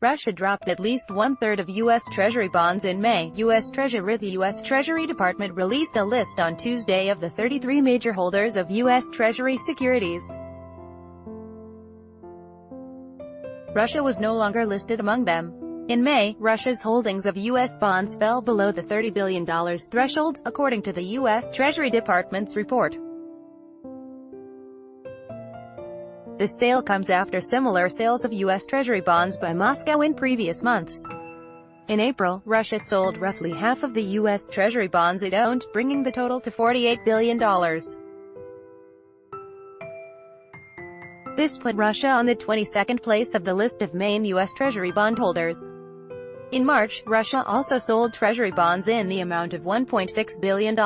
Russia dropped at least one-third of U.S. Treasury bonds in May. The U.S. Treasury Department released a list on Tuesday of the 33 major holders of U.S. Treasury securities. Russia was no longer listed among them. In May, Russia's holdings of U.S. bonds fell below the $30 billion threshold, according to the U.S. Treasury Department's report. This sale comes after similar sales of U.S. Treasury bonds by Moscow in previous months. In April, Russia sold roughly half of the U.S. Treasury bonds it owned, bringing the total to $48 billion. This put Russia on the 22nd place of the list of main U.S. Treasury bondholders. In March, Russia also sold Treasury bonds in the amount of $1.6 billion.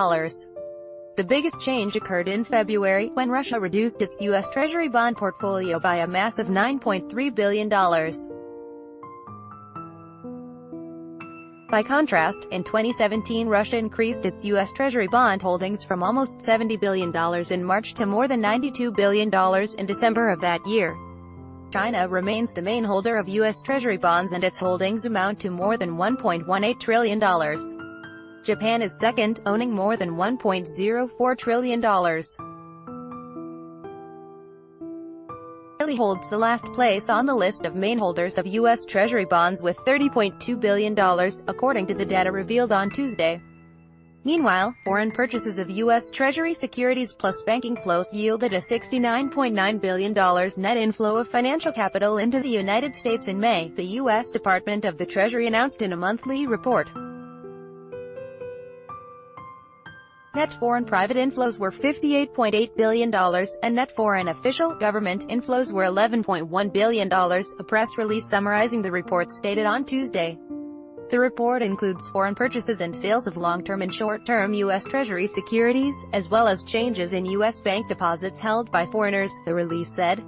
The biggest change occurred in February, when Russia reduced its U.S. Treasury bond portfolio by a massive $9.3 billion. By contrast, in 2017 Russia increased its U.S. Treasury bond holdings from almost $70 billion in March to more than $92 billion in December of that year. China remains the main holder of U.S. Treasury bonds and its holdings amount to more than $1.18 trillion. Japan is second, owning more than $1.04 trillion. Italy holds the last place on the list of main holders of U.S. Treasury bonds with $30.2 billion, according to the data revealed on Tuesday. Meanwhile, foreign purchases of U.S. Treasury securities plus banking flows yielded a $69.9 billion net inflow of financial capital into the United States in May, the U.S. Department of the Treasury announced in a monthly report. Net foreign private inflows were $58.8 billion, and net foreign official, government inflows were $11.1 billion, a press release summarizing the report stated on Tuesday. The report includes foreign purchases and sales of long-term and short-term U.S. Treasury securities, as well as changes in U.S. bank deposits held by foreigners, the release said.